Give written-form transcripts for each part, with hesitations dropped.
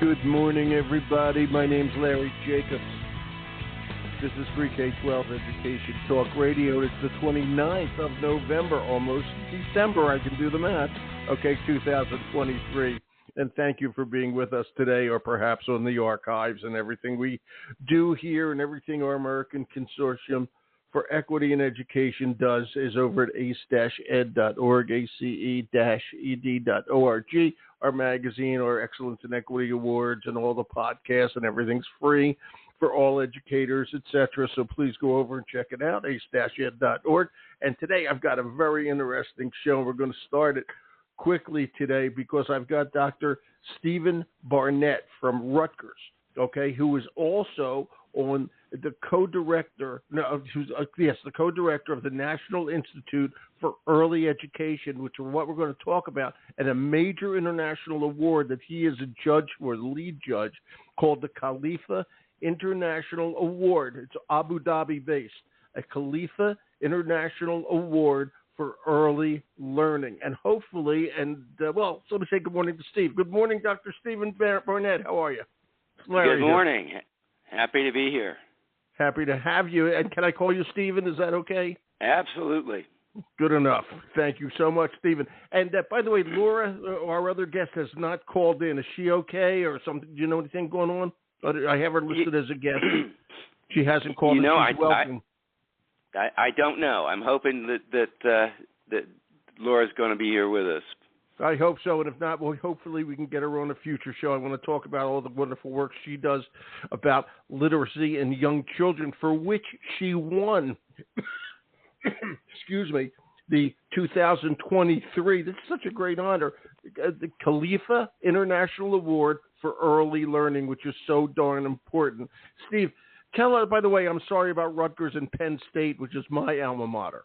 Good morning, everybody. My name's Larry Jacobs. This is Free K-12 Education Talk Radio. It's the 29th of November, almost December. I can do the math. Okay, 2023. And thank you for being with us today, or perhaps on the archives, and everything we do here and everything our American Consortium for Equity in Education does is over at ace-ed.org, ace-ed.org. Our magazine, our Excellence in Equity Awards, and all the podcasts, and everything's free for all educators, etc. So please go over and check it out, ace-ed.org. And today I've got a very interesting show. We're going to start it quickly today because I've got Dr. Stephen Barnett from Rutgers, okay, who is also on the co-director of the National Institute for Early Education, which is what we're going to talk about, and a major international award that he is a judge for, the lead judge, called the KHALIFA International Award. It's Abu Dhabi based, a KHALIFA International Award for early learning. And hopefully, so let me say good morning to Steve. Good morning, Dr. Stephen Barnett. How are you? Good morning. Here. Happy to be here. Happy to have you. And can I call you Stephen? Is that okay? Absolutely. Good enough. Thank you so much, Stephen. And by the way, Laura, our other guest, has not called in. Is she okay or something? Do you know anything going on? I have her listed as a guest. She hasn't called in. She's welcome. I don't know. I'm hoping that Laura's going to be here with us. I hope so, and if not, well, hopefully we can get her on a future show. I want to talk about all the wonderful work she does about literacy and young children, for which she won, the 2023, this is such a great honor, the KHALIFA International Award for Early Learning, which is so darn important. Steve, tell her, by the way, I'm sorry about Rutgers and Penn State, which is my alma mater.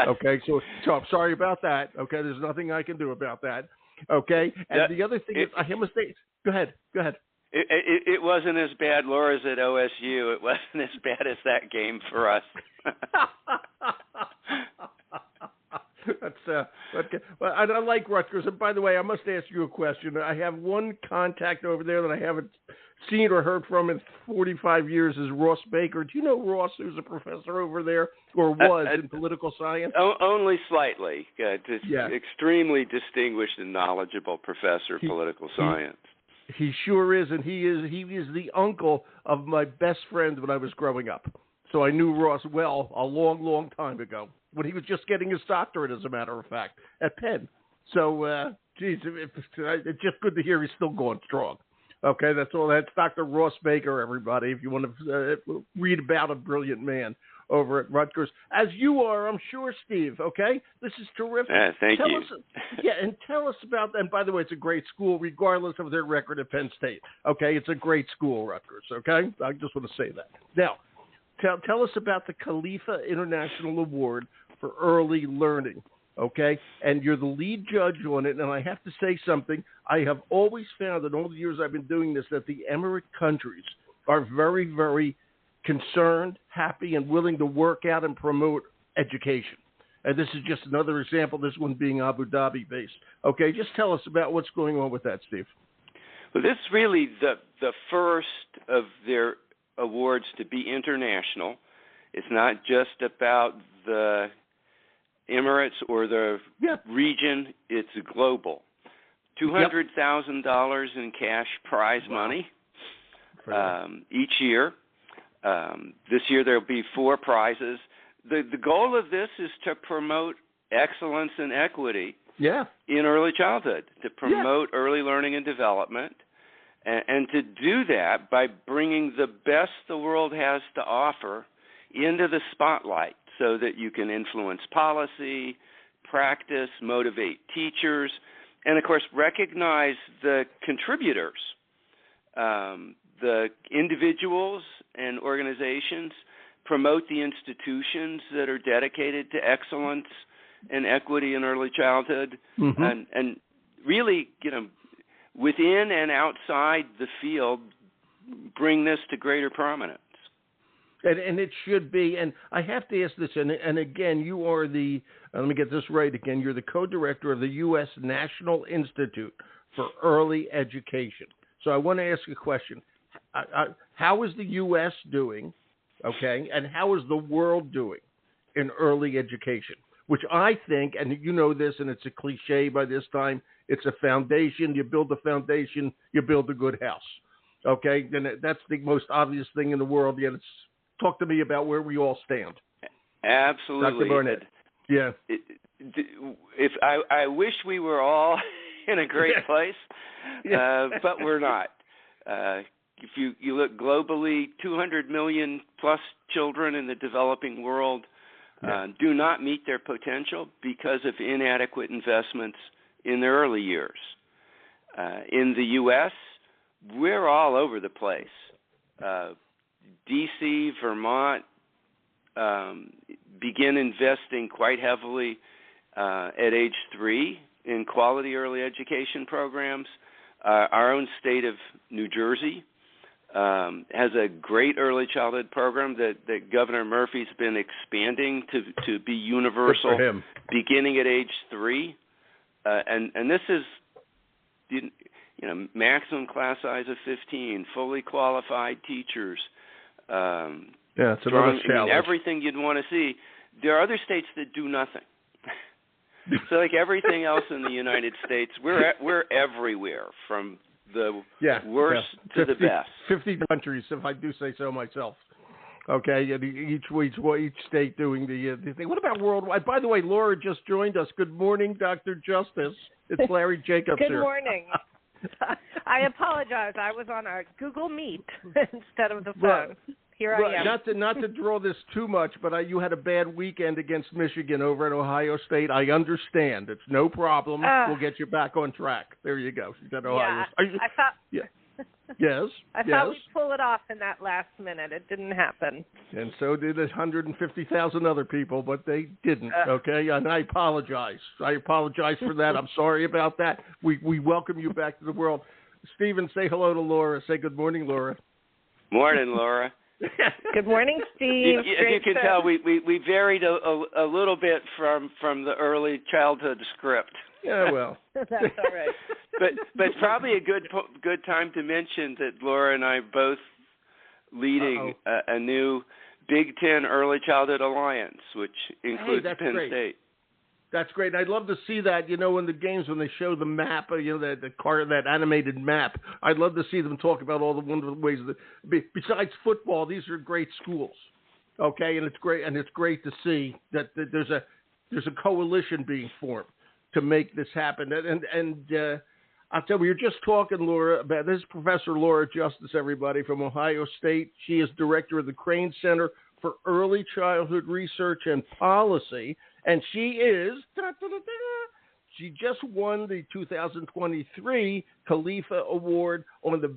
Okay, so I'm sorry about that. Okay, there's nothing I can do about that. Okay, and the other thing is, I have a mistake. Go ahead. It wasn't as bad. Laura's at OSU. It wasn't as bad as that game for us. That's okay. Well, I like Rutgers. And by the way, I must ask you a question. I have one contact over there that I haven't seen or heard from in 45 years is Ross Baker. Do you know Ross, who's a professor over there, or was in political science? Only slightly. Extremely distinguished and knowledgeable professor of political science. He sure is, and he is the uncle of my best friend when I was growing up. So I knew Ross well a long, long time ago, when he was just getting his doctorate, as a matter of fact, at Penn. So, it's just good to hear he's still going strong. Okay, that's all. That's Dr. Ross Baker, everybody, if you want to read about a brilliant man over at Rutgers, as you are, I'm sure, Steve, okay? This is terrific. Thank you. And tell us about, and by the way, it's a great school, regardless of their record at Penn State, okay? It's a great school, Rutgers, okay? I just want to say that. Now, tell us about the KHALIFA International Award for Early Learning. Okay, and you're the lead judge on it, and I have to say something. I have always found in all the years I've been doing this that the emirate countries are very, very concerned, happy, and willing to work out and promote education. And this is just another example, this one being Abu Dhabi based. Okay, just tell us about what's going on with that, Steve. Well, this is really the first of their awards to be international. It's not just about the Emirates or the region, it's global. $200,000 in cash prize money each year. This year there will be 4 prizes. The goal of this is to promote excellence and equity in early childhood, to promote early learning and development, and to do that by bringing the best the world has to offer into the spotlight, so that you can influence policy, practice, motivate teachers, and, of course, recognize the contributors, the individuals and organizations, promote the institutions that are dedicated to excellence and equity in early childhood, and really, within and outside the field, bring this to greater prominence. And it should be, and I have to ask this, and again, you are let me get this right again, you're the co-director of the U.S. National Institute for Early Education. So I want to ask you a question. How is the U.S. doing, okay, and how is the world doing in early education? Which I think, and you know this, and it's a cliche by this time, it's a foundation. You build a foundation, you build a good house. Okay? And that's the most obvious thing in the world. Yet talk to me about where we all stand. Absolutely. Dr. Barnett. Yeah. If I wish we were all in a great place, but we're not. If you look globally, 200 million plus children in the developing world do not meet their potential because of inadequate investments in their early years. In the U.S., we're all over the place. D.C., Vermont begin investing quite heavily at age 3 in quality early education programs. Our own state of New Jersey has a great early childhood program that Governor Murphy's been expanding to be universal, beginning at age 3, and this is maximum class size of 15, fully qualified teachers. It's another challenge. Everything you'd want to see. There are other states that do nothing. So, like everything else in the United States, we're everywhere from the worst to the best. 50 countries, if I do say so myself. Okay, and each state doing the thing. What about worldwide? By the way, Laura just joined us. Good morning, Dr. Justice. It's Larry Jacobs here. Good morning. I apologize. I was on a Google Meet instead of the phone. Here I am. Not to draw this too much, but you had a bad weekend against Michigan over at Ohio State. I understand. It's no problem. We'll get you back on track. There you go. She's at Ohio. I thought. Yeah. Yes. I thought we'd pull it off in that last minute. It didn't happen. And so did 150,000 other people, but they didn't. Okay, and I apologize. I apologize for that. I'm sorry about that. We welcome you back to the world. Stephen, say hello to Laura. Say good morning, Laura. Morning, Laura. Good morning, Steve. As you can tell, we varied a little bit from the early childhood script. Yeah, well, that's all right. But probably a good time to mention that Laura and I both leading a new Big Ten Early Childhood Alliance, which includes Penn State. That's great. I'd love to see that. In the games when they show the map, that animated map. I'd love to see them talk about all the wonderful ways besides football, these are great schools. Okay, and it's great to see that there's a coalition being formed to make this happen. And I'll tell you, we were just talking, Laura, about this is Professor Laura Justice, everybody, from Ohio State. She is director of the Crane Center for Early Childhood Research and Policy. And she just won the 2023 KIAEL Award on the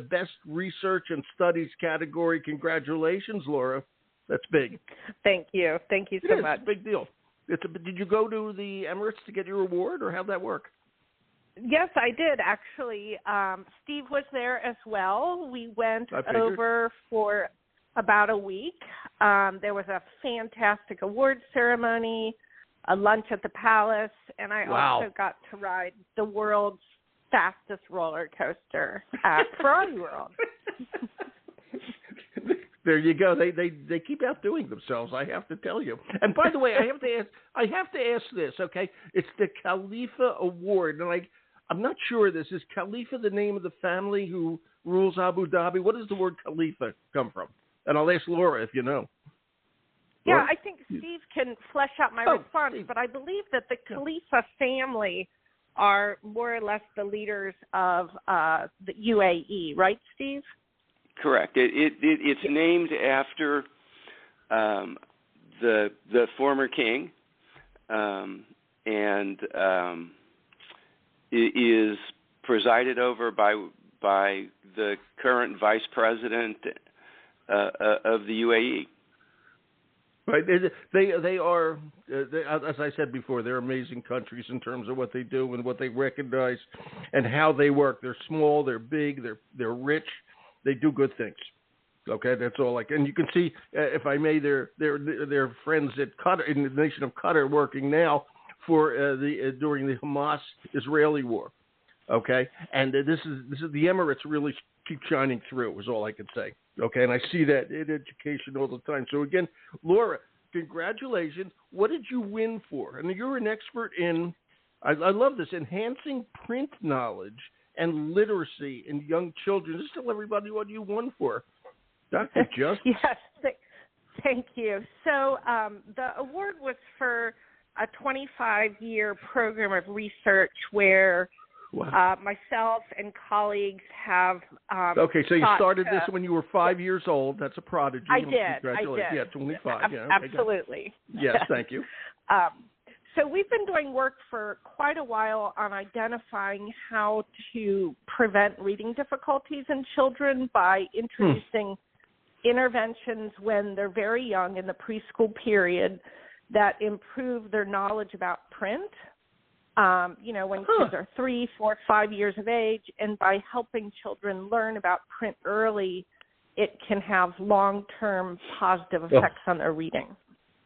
best research and studies category. Congratulations, Laura. That's big. Thank you. Thank you so much. It's a big deal. Did you go to the Emirates to get your award, or how'd that work? Yes, I did, actually. Steve was there as well. We went over for about a week. There was a fantastic award ceremony, a lunch at the Palace, and I also got to ride the world's fastest roller coaster at Ferrari World. There you go. They keep outdoing themselves, I have to tell you. And by the way, I have to ask this, okay? It's the KHALIFA Award, and I'm not sure this. Is KHALIFA the name of the family who rules Abu Dhabi? What does the word Khalifa come from? And I'll ask Laura if you know. Yeah, Laura? I think Steve can flesh out my response, Steve. But I believe that the Khalifa family are more or less the leaders of the UAE, right, Steve? Correct. It's named after the former king, and it is presided over by the current vice president of the UAE. Right. They are, as I said before, they're amazing countries in terms of what they do and what they recognize and how they work. They're small, they're big, they're rich. They do good things. Okay, that's all. And you can see, if I may, their friends at Qatar, in the nation of Qatar, working now for during the Hamas-Israeli war. Okay, and this is the Emirates really keep shining through. Is all I can say. Okay, and I see that in education all the time. So again, Laura, congratulations. What did you win for? And you're an expert in. I love this, enhancing print knowledge and literacy in young children. Just tell everybody what you won for. Dr. Just. Yes, thank you. So the award was for a 25-year program of research where myself and colleagues have okay, so you started this when you were 5 years old. That's a prodigy. I did. Congratulations. Yeah, 25. Yeah, okay, absolutely. Yes, thank you. So we've been doing work for quite a while on identifying how to prevent reading difficulties in children by introducing interventions when they're very young in the preschool period that improve their knowledge about print, when kids are 3, 4, 5 years of age. And by helping children learn about print early, it can have long-term positive effects on their reading.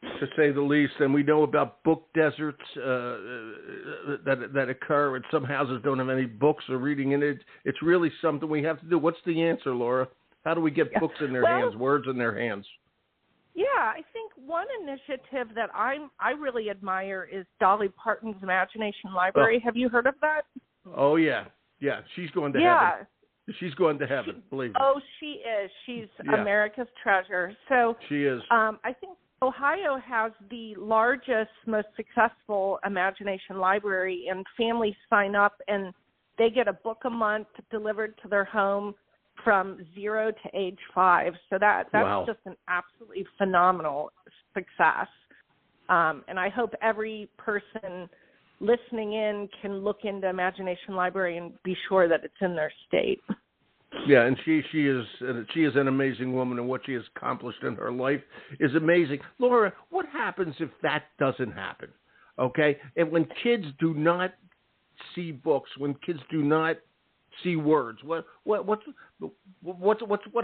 To say the least, and we know about book deserts that occur, and some houses don't have any books or reading in it. It's really something we have to do. What's the answer, Laura? How do we get books in their hands, words in their hands? Yeah, I think one initiative that I really admire is Dolly Parton's Imagination Library. Have you heard of that? Oh, yeah. Yeah, she's going to heaven. She's going to heaven, believe me. Oh, she is. She's America's treasure. So she is. I think Ohio has the largest, most successful imagination library, and families sign up and they get a book a month delivered to their home from 0 to age 5. So that's just an absolutely phenomenal success. And I hope every person listening in can look into Imagination Library and be sure that it's in their state. Yeah, and she is an amazing woman, and what she has accomplished in her life is amazing. Laura, what happens if that doesn't happen? Okay, and when kids do not see books, when kids do not see words, what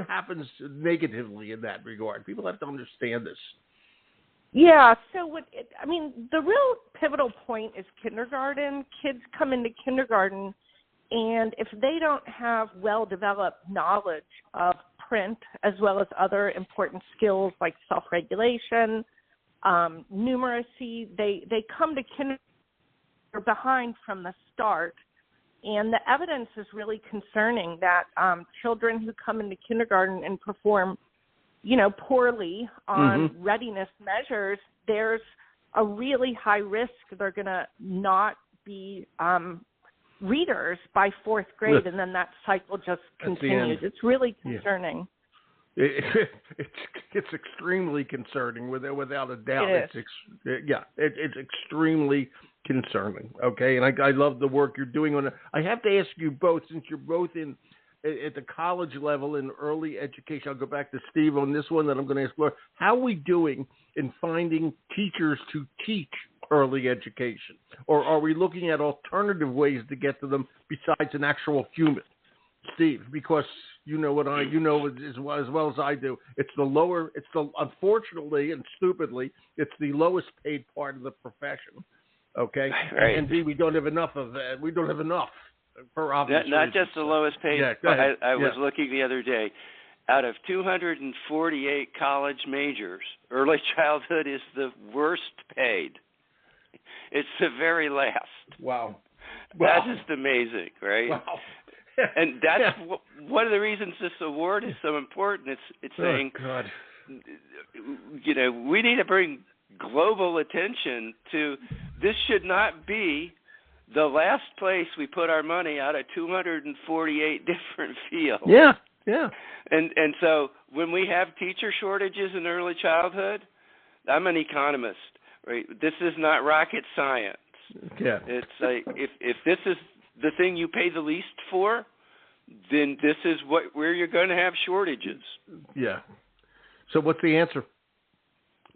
happens negatively in that regard? People have to understand this. Yeah, so the real pivotal point is kindergarten. Kids come into kindergarten, and if they don't have well-developed knowledge of print as well as other important skills like self-regulation, numeracy, they come to kindergarten behind from the start. And the evidence is really concerning that children who come into kindergarten and perform, poorly on readiness measures, there's a really high risk they're going to not be readers by 4th grade, and then that cycle just continues. It's really concerning. It's extremely concerning, without a doubt. It's extremely concerning. Okay, and I love the work you're doing on it. I have to ask you both, since you're both at the college level in early education. I'll go back to Steve on this one, then I'm going to ask Laura. How are we doing in finding teachers to teach early education, or are we looking at alternative ways to get to them besides an actual human? Steve, because you know as well as I do, unfortunately and stupidly, it's the lowest paid part of the profession. Okay, right. And B, we don't have enough of that. We don't have enough for obvious reasons. Not just the lowest paid. Yeah, go ahead. I was looking the other day. Out of 248 college majors, early childhood is the worst paid. It's the very last. Wow. That's just amazing, right? Wow. And that's one of the reasons this award is so important. It's saying, God. We need to bring global attention to this. Should not be the last place we put our money out of 248 different fields. Yeah. And so when we have teacher shortages in early childhood, I'm an economist, right? This is not rocket science. Yeah. It's like if this is the thing you pay the least for, then this is where you're going to have shortages. Yeah. So what's the answer?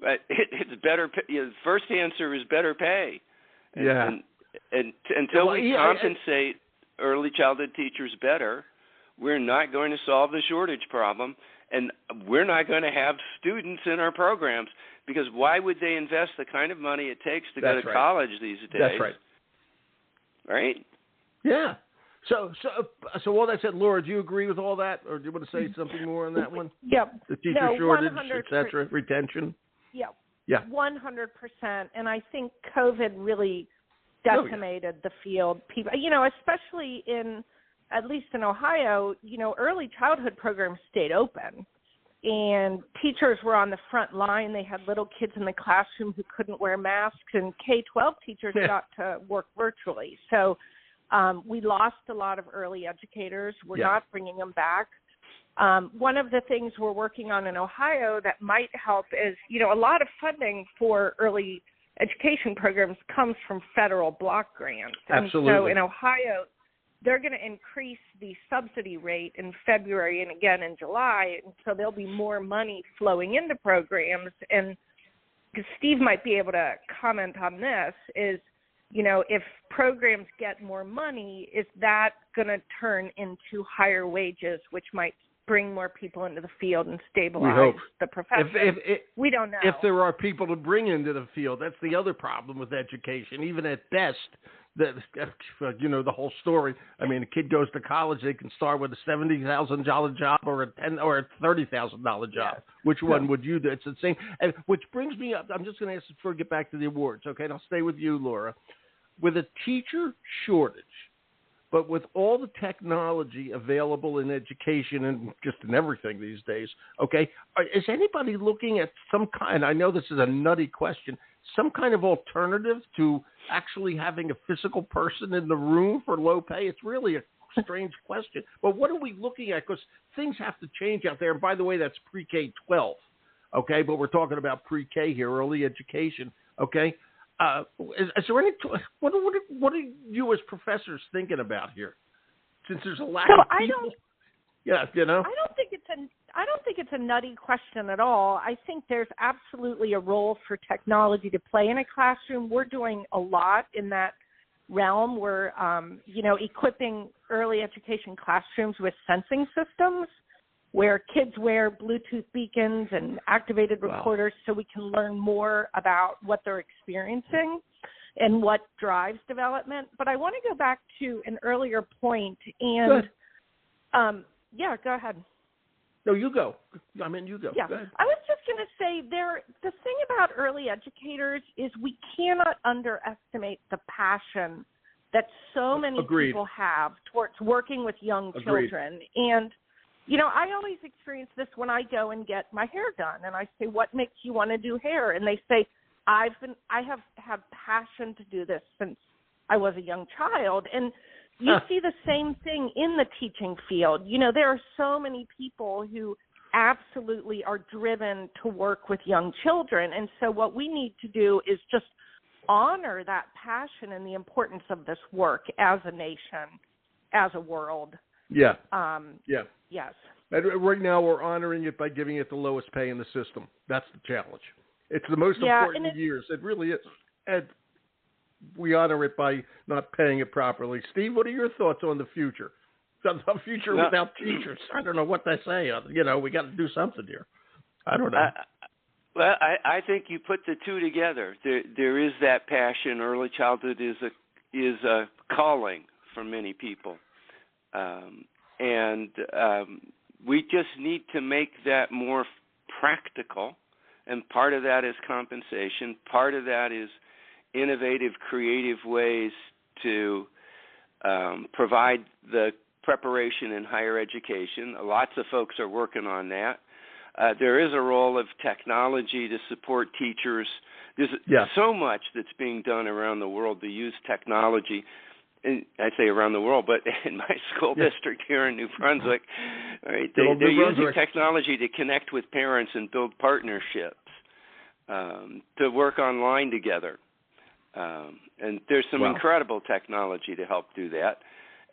It's better. The first answer is better pay. And until we compensate early childhood teachers better, we're not going to solve the shortage problem, and we're not going to have students in our programs, because why would they invest the kind of money it takes to go to college these days? That's right. Right? Yeah. So all that said, Laura, do you agree with all that, or do you want to say something more on that one? Yep. The teacher shortage, 100%. et cetera, retention. Yep. Yeah. 100%. And I think COVID really decimated the field. People, especially at least in Ohio, early childhood programs stayed open. And teachers were on the front line. They had little kids in the classroom who couldn't wear masks, and K-12 teachers got to work virtually. So we lost a lot of early educators. We're not bringing them back. One of the things we're working on in Ohio that might help is, a lot of funding for early education programs comes from federal block grants. Absolutely. And so in Ohio, they're going to increase the subsidy rate in February and again in July, and so there'll be more money flowing into programs. And Steve might be able to comment on this, is, if programs get more money, is that going to turn into higher wages, which might bring more people into the field and stabilize the profession? We don't know. If there are people to bring into the field, that's the other problem with education. Even at best, the whole story. I mean, a kid goes to college, they can start with a $70,000 job or a $30,000 job. Yeah. Which one would you do? It's the same. And which brings me up. I'm just going to ask before we get back to the awards, okay? And I'll stay with you, Laura. With a teacher shortage, but with all the technology available in education and just in everything these days, okay, is anybody looking at some kind, I know this is a nutty question, some kind of alternative to actually having a physical person in the room for low pay? It's really a strange question. But what are we looking at? Because things have to change out there. And by the way, that's pre-K-12, okay? But we're talking about pre-K here, early education, okay? Is there any? What are you as professors thinking about here? Since there's a lack of people. I don't think it's a nutty question at all. I think there's absolutely a role for technology to play in a classroom. We're doing a lot in that realm. We're equipping early education classrooms with sensing systems, where kids wear Bluetooth beacons and activated recorders so we can learn more about what they're experiencing and what drives development. But I want to go back to an earlier point and, go ahead. No, you go. You go. Yeah, go ahead. I was just going to say the thing about early educators is we cannot underestimate the passion that so many people have towards working with young children. And I always experience this when I go and get my hair done, and I say, "What makes you want to do hair?" And they say, I have had passion to do this since I was a young child." And you see the same thing in the teaching field. There are so many people who absolutely are driven to work with young children. And so what we need to do is just honor that passion and the importance of this work as a nation, as a world. Yeah. Yes. And right now, we're honoring it by giving it the lowest pay in the system. That's the challenge. It's the most important years. It really is. And we honor it by not paying it properly. Steve, what are your thoughts on the future? The future without teachers. I don't know what they say. We got to do something here. I don't know. I think you put the two together. There is that passion. Early childhood is a calling for many people. And we just need to make that more practical, and part of that is compensation. Part of that is innovative, creative ways to provide the preparation in higher education. Lots of folks are working on that. There is a role of technology to support teachers. There's so much that's being done around the world to use technology. And I say around the world, but in my school district here in New Brunswick, right, they're using technology to connect with parents and build partnerships, to work online together. And there's some incredible technology to help do that.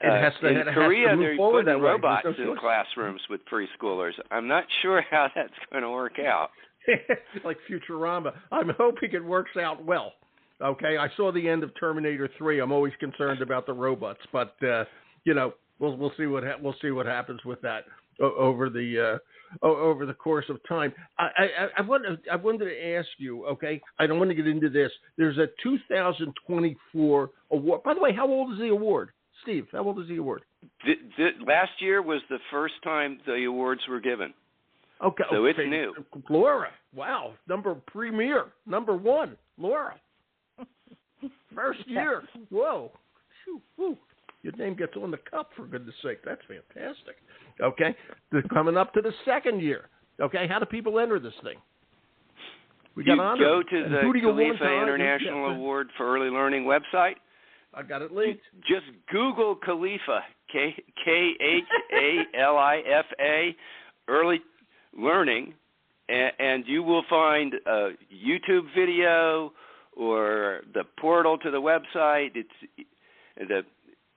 In Korea, they're putting robots in classrooms with preschoolers. I'm not sure how that's going to work out. Like Futurama. I'm hoping it works out well. Okay, I saw the end of Terminator 3. I'm always concerned about the robots, but we'll see what happens with that over the course of time. I wanted to ask you. Okay, I don't want to get into this. There's a 2024 award. By the way, how old is the award? Steve, how old is the award? Last year was the first time the awards were given. Okay. So it's new. Laura, wow. Premier, number one, Laura. First year. Whoa. Whew. Your name gets on the cup, for goodness sake. That's fantastic. Okay. They're coming up to the second year. Okay. How do people enter this thing? We got you go to the KHALIFA International Award for Early Learning website. I got it linked. Just Google KHALIFA, KHALIFA, Early Learning, and you will find a YouTube video or the portal to the website. It's the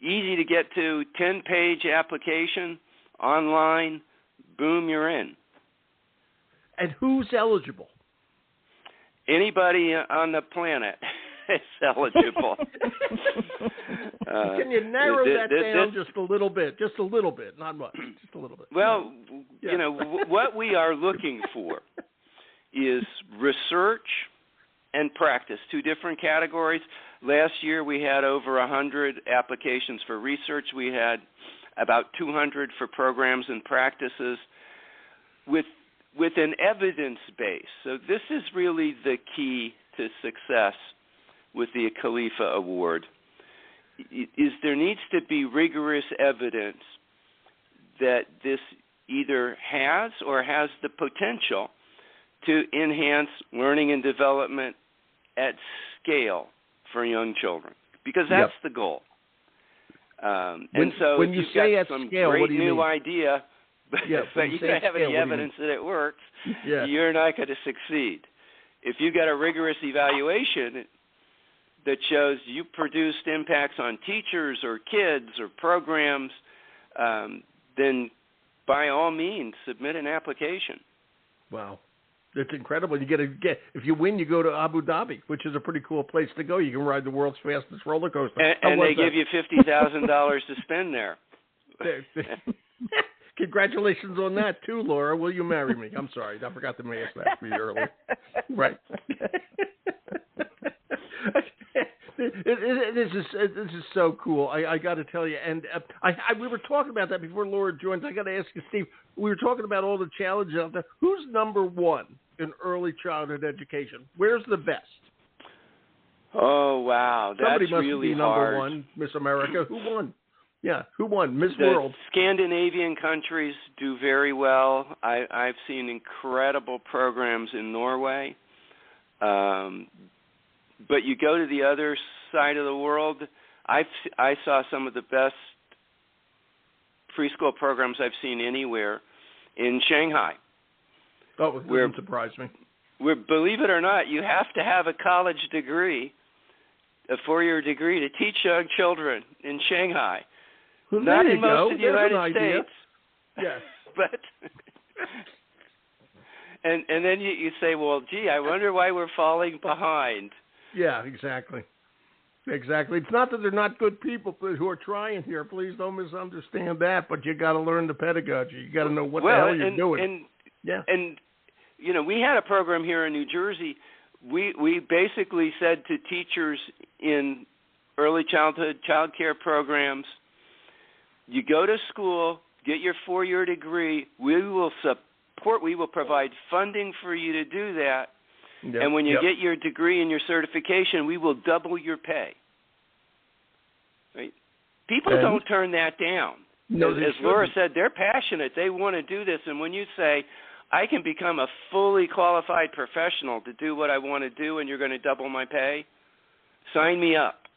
easy to get to 10-page application online. Boom, you're in. And who's eligible? Anybody on the planet is eligible. Can you narrow that down just a little bit? Just a little bit, not much. Just a little bit. Well, what we are looking for is research and practice, two different categories. Last year we had over 100 applications for research. We had about 200 for programs and practices with an evidence base. So this is really the key to success with the KHALIFA Award. Is there needs to be rigorous evidence that this either has or has the potential to enhance learning and development at scale for young children, because that's the goal. And so when you say at scale, great what do you new mean? idea, but you don't have any evidence that it works, you're not going to succeed. If you got a rigorous evaluation that shows you produced impacts on teachers or kids or programs, then by all means submit an application. Wow. It's incredible. If you win, you go to Abu Dhabi, which is a pretty cool place to go. You can ride the world's fastest roller coaster. And they give you $50,000 to spend there. Congratulations on that too, Laura. Will you marry me? I'm sorry, I forgot to ask that for you earlier. Right. This is so cool. I got to tell you, and we were talking about that before Laura joined. I got to ask you, Steve. We were talking about all the challenges out there. Who's number one in early childhood education? Where's the best? Oh wow, Somebody that's must really be number hard. one. Miss America. Who won? Yeah, who won? Miss The World. Scandinavian countries do very well. I've seen incredible programs in Norway. But you go to the other side of the world, I saw some of the best preschool programs I've seen anywhere in Shanghai. Oh, it doesn't surprise me. Where, believe it or not, you have to have a college degree, a 4-year degree, to teach young children in Shanghai. Well, not in most of the United States. Yes. But and then you say, well, gee, I wonder why we're falling behind. Yeah, exactly. Exactly. It's not that they're not good people who are trying here. Please don't misunderstand that. But you got to learn the pedagogy. You got to know what the hell you're doing. And we had a program here in New Jersey. We basically said to teachers in early childhood child care programs, you go to school, get your 4-year degree. We will support. We will provide funding for you to do that. Yep, and when you get your degree and your certification, we will double your pay. Right? People don't turn that down. No, as Laura said, they're passionate. They want to do this. And when you say, I can become a fully qualified professional to do what I want to do and you're going to double my pay, sign me up.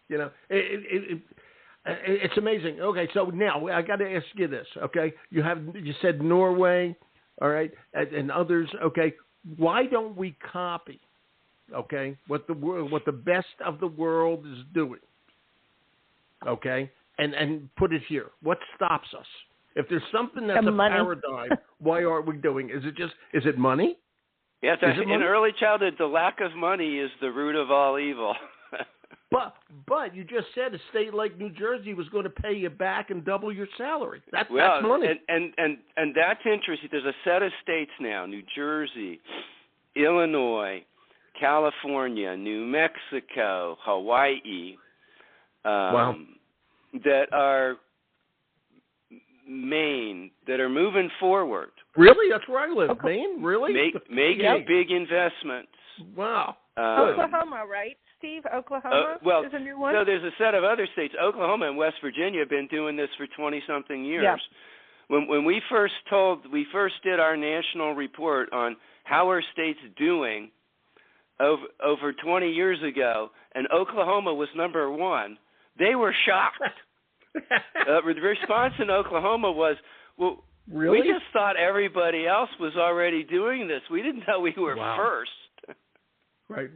You know, it's amazing. Okay, so now I got to ask you this, okay? You said Norway, all right, and others, okay. Why don't we copy, okay, what the best of the world is doing, okay, and put it here? What stops us? If there's something that's a paradigm, why aren't we doing? Is it money? Yeah, in early childhood, the lack of money is the root of all evil. But you just said a state like New Jersey was going to pay you back and double your salary. That's money. And that's interesting. There's a set of states now: New Jersey, Illinois, California, New Mexico, Hawaii. Wow. that are Maine, that are moving forward. Really? That's where I live. Maine? Really? Making big investments. Wow. Oklahoma, right, Steve? Oklahoma is a new one? So there's a set of other states. Oklahoma and West Virginia have been doing this for 20-something years. Yeah. When we first did our national report on how are states doing over 20 years ago, and Oklahoma was number one, they were shocked. The response in Oklahoma was, well, really? We just thought everybody else was already doing this. We didn't know we were first. Right.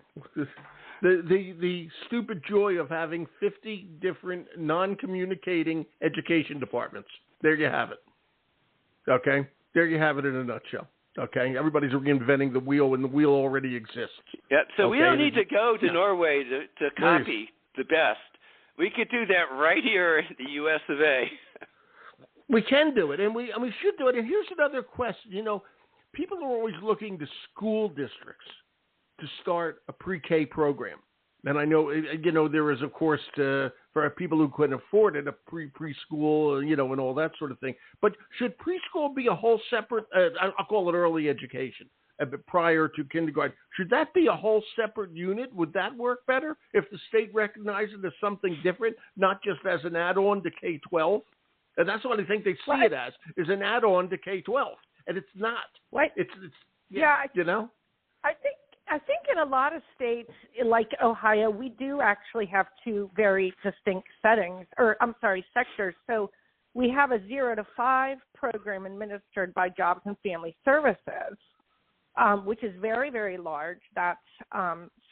The stupid joy of having 50 different non-communicating education departments. There you have it. Okay? There you have it in a nutshell. Okay? Everybody's reinventing the wheel, and the wheel already exists. Yep. So we don't need to go to Norway to copy the best. We could do that right here in the U.S. of A. We can do it, and we should do it. And here's another question. You know, people are always looking to school districts to start a pre-K program. And I know, you know, there is, of course, for people who couldn't afford it, a preschool, you know, and all that sort of thing. But should preschool be a whole separate, I'll call it early education, prior to kindergarten? Should that be a whole separate unit? Would that work better if the state recognized it as something different, not just as an add-on to K-12? And that's what I think they see it as, is an add-on to K-12. And it's not. What? It's you know? I think in a lot of states, like Ohio, we do actually have two very distinct sectors. So we have a 0 to 5 program administered by Jobs and Family Services, which is very, very large. That's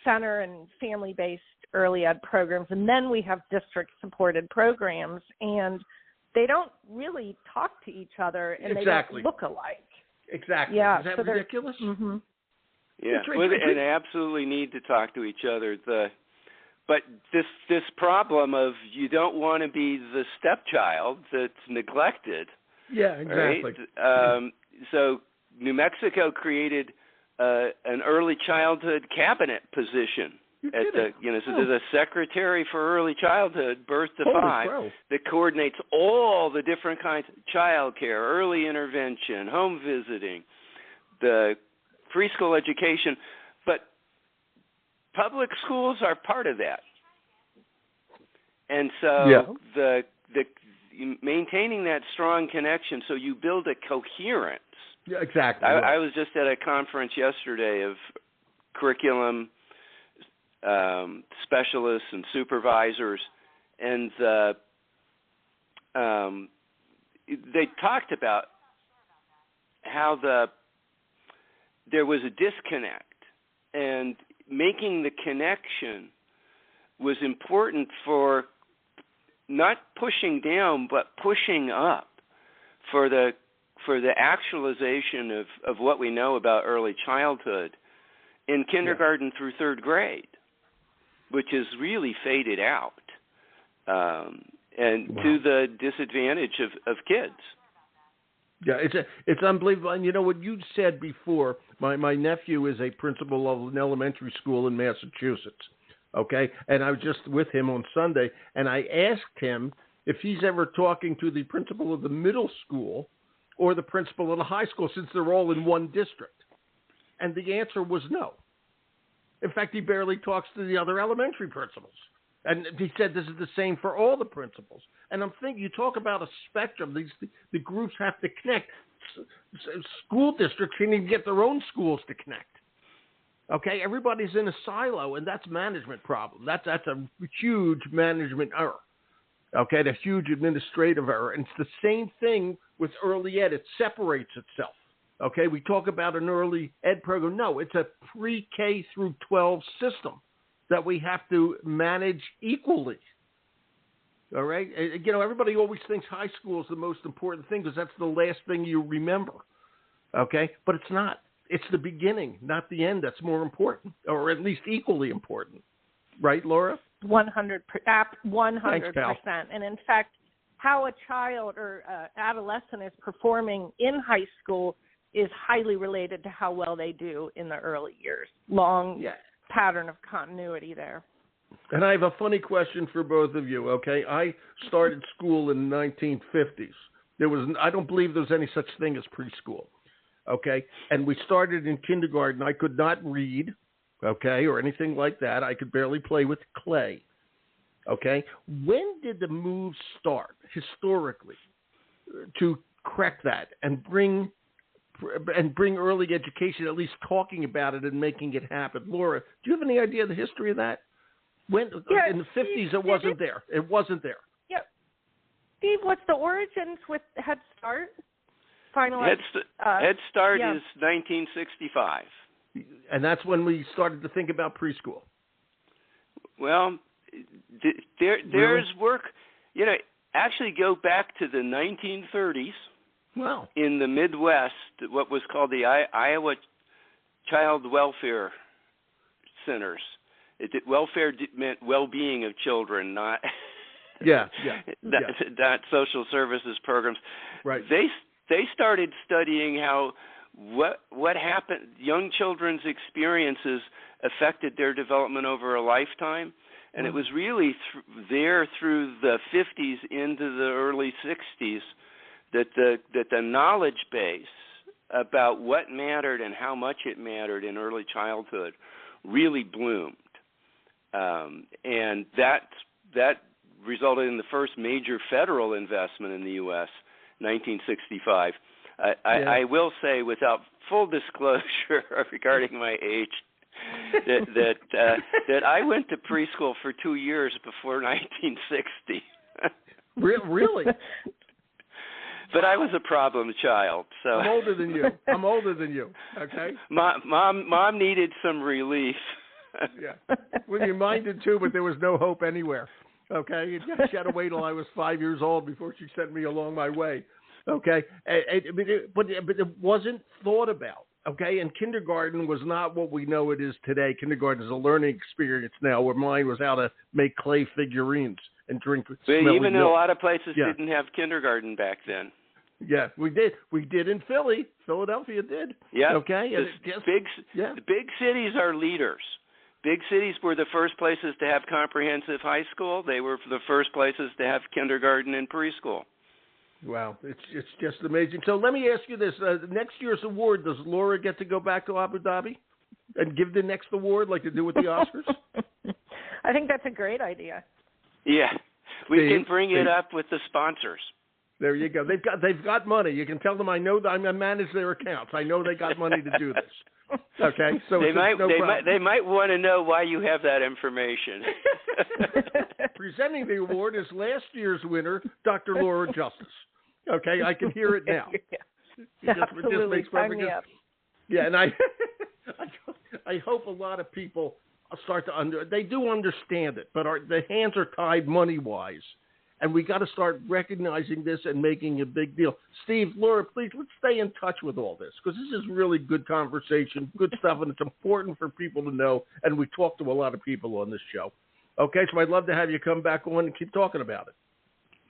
center and family-based early ed programs. And then we have district-supported programs, and they don't really talk to each other, and they don't look alike. Exactly. Yeah, is that ridiculous? Mm-hmm. Yeah, and they absolutely need to talk to each other. But this problem of you don't want to be the stepchild that's neglected. Yeah, exactly. Right? So New Mexico created an early childhood cabinet position. So there's a secretary for early childhood, birth to 5, that coordinates all the different kinds of child care, early intervention, home visiting, the preschool education. But public schools are part of that. And so the maintaining that strong connection, so you build a coherence. Yeah, exactly. I was just at a conference yesterday of curriculum specialists and supervisors, and they talked about how there was a disconnect, and making the connection was important for not pushing down but pushing up for the actualization of what we know about early childhood in kindergarten through 3rd grade, which has really faded out, and to the disadvantage of kids. Yeah, it's unbelievable. And you know what you said before, my nephew is a principal of an elementary school in Massachusetts, okay? And I was just with him on Sunday, and I asked him if he's ever talking to the principal of the middle school or the principal of the high school, since they're all in one district. And the answer was no. In fact, he barely talks to the other elementary principals. And he said this is the same for all the principals. And I'm thinking, you talk about a spectrum. The groups have to connect. School districts can't even get their own schools to connect. Okay, everybody's in a silo, and that's a management problem. That's a huge management error. Okay, a huge administrative error. And it's the same thing with early ed. It separates itself. Okay, we talk about an early ed program. No, it's a pre-K through 12 system that we have to manage equally. All right? You know, everybody always thinks high school is the most important thing because that's the last thing you remember. Okay? But it's not. It's the beginning, not the end, that's more important, or at least equally important. Right, Laura? 100%. Thanks, pal. And in fact, how a child or adolescent is performing in high school is highly related to how well they do in the early years. Long pattern of continuity there. And I have a funny question for both of you, okay? I started school in the 1950s. I don't believe there was any such thing as preschool, okay? And we started in kindergarten. I could not read, okay, or anything like that. I could barely play with clay, okay? When did the move start, historically, to correct that and bring early education, at least talking about it and making it happen? Laura, do you have any idea of the history of that? When in the 50s, it wasn't there. It wasn't there. Yep. Steve, what's the origins with Head Start? Head Start is 1965. And that's when we started to think about preschool. Well, there's work, actually go back to the 1930s. Wow. In the Midwest, what was called the Iowa Child Welfare Centers. Welfare meant well-being of children, not not social services programs. Right. They started studying how what happened. Young children's experiences affected their development over a lifetime, and it was really there through the 50s into the early 60s that the knowledge base about what mattered and how much it mattered in early childhood really bloomed. And that resulted in the first major federal investment in the U.S., 1965. I will say, without full disclosure regarding my age, that I went to preschool for 2 years before 1960. Really? But I was a problem child, so I'm older than you. Okay. Mom needed some relief. Yeah. Well, your mine did too, but there was no hope anywhere. Okay. She had to wait till I was 5 years old before she sent me along my way. Okay. But it wasn't thought about. Okay. And kindergarten was not what we know it is today. Kindergarten is a learning experience now, where mine was how to make clay figurines and drink. But even milk. a lot of places didn't have kindergarten back then. Yeah, we did. We did in Philly. Philadelphia did. Yeah. Okay. The big cities are leaders. Big cities were the first places to have comprehensive high school. They were the first places to have kindergarten and preschool. Wow, it's just amazing. So let me ask you this: next year's award, does Laura get to go back to Abu Dhabi and give the next award like they do with the Oscars? I think that's a great idea. Yeah, we can bring it up with the sponsors. There you go. They've got money. You can tell them I manage their accounts. I know they got money to do this. Okay, so they might want to know why you have that information. Presenting the award is last year's winner, Dr. Laura Justice. Okay, I can hear it now. Absolutely, sign me up. Yeah, and I hope a lot of people start to they do understand it, but the hands are tied money-wise. And we got to start recognizing this and making a big deal. Steve, Laura, please, let's stay in touch with all this, because this is really good conversation, good stuff, and it's important for people to know. And we talk to a lot of people on this show. Okay, so I'd love to have you come back on and keep talking about it.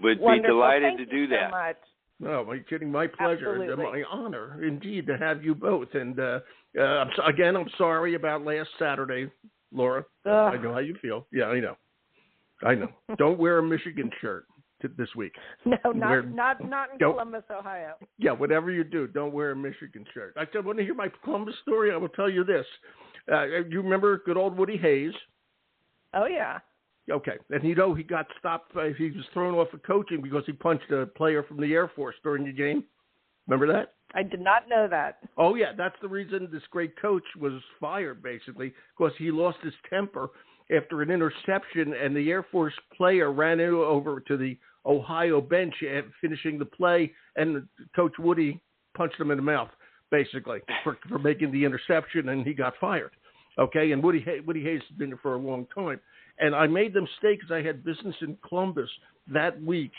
Would be delighted to do that. So much. No, are you kidding? My pleasure. Absolutely. My honor, indeed, to have you both. And I'm sorry about last Saturday, Laura. I know how you feel. Yeah, I know. Don't wear a Michigan shirt this week. No, not in Columbus, Ohio. Yeah, whatever you do, don't wear a Michigan shirt. I want to hear my Columbus story. I will tell you this. You remember good old Woody Hayes? Oh, yeah. Okay. And he got stopped. He was thrown off of coaching because he punched a player from the Air Force during the game. Remember that? I did not know that. Oh, yeah. That's the reason this great coach was fired, basically, because he lost his temper after an interception, and the Air Force player ran over to the Ohio bench finishing the play, and Coach Woody punched him in the mouth, basically, for making the interception, and he got fired. Okay, and Woody Hayes has been there for a long time. And I made the mistake because I had business in Columbus that week,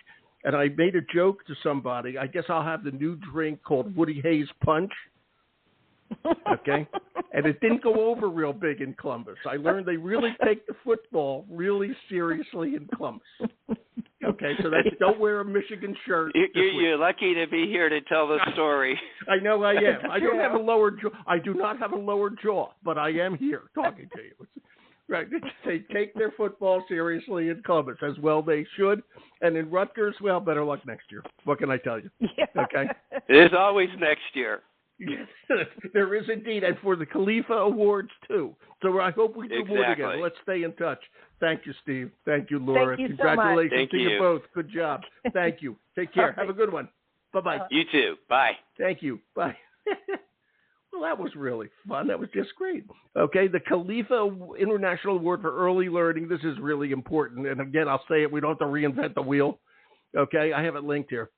and I made a joke to somebody. I guess I'll have the new drink called Woody Hayes Punch. Okay, and it didn't go over real big in Columbus. I learned they really take the football really seriously in Columbus. Okay, so don't wear a Michigan shirt. You're lucky to be here to tell the story. I know I am. I don't have a lower jaw. I do not have a lower jaw, but I am here talking to you. Right. They take their football seriously in Columbus, as well they should. And in Rutgers, well, better luck next year. What can I tell you? Yeah. Okay. There's always next year. Yes, there is indeed, and for the KHALIFA Awards, too. So I hope we do more together. Let's stay in touch. Thank you, Steve. Thank you, Laura. Thank you Congratulations so much. to you both. Good job. Thank you. Take care. Have a good one. Bye-bye. You too. Bye. Thank you. Bye. Well, that was really fun. That was just great. Okay, the KHALIFA International Award for Early Learning. This is really important. And again, I'll say it. We don't have to reinvent the wheel. Okay, I have it linked here.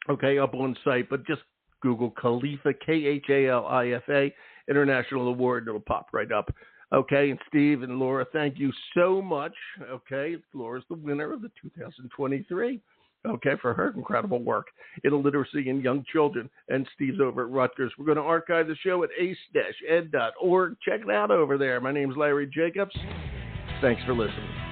Okay, up on site. But just Google KHALIFA, KHALIFA, International Award. It'll pop right up. Okay, and Steve and Laura, thank you so much. Okay, Laura's the winner of the 2023. Okay, for her incredible work in literacy in young children. And Steve's over at Rutgers. We're going to archive the show at ace-ed.org. Check it out over there. My name's Larry Jacobs. Thanks for listening.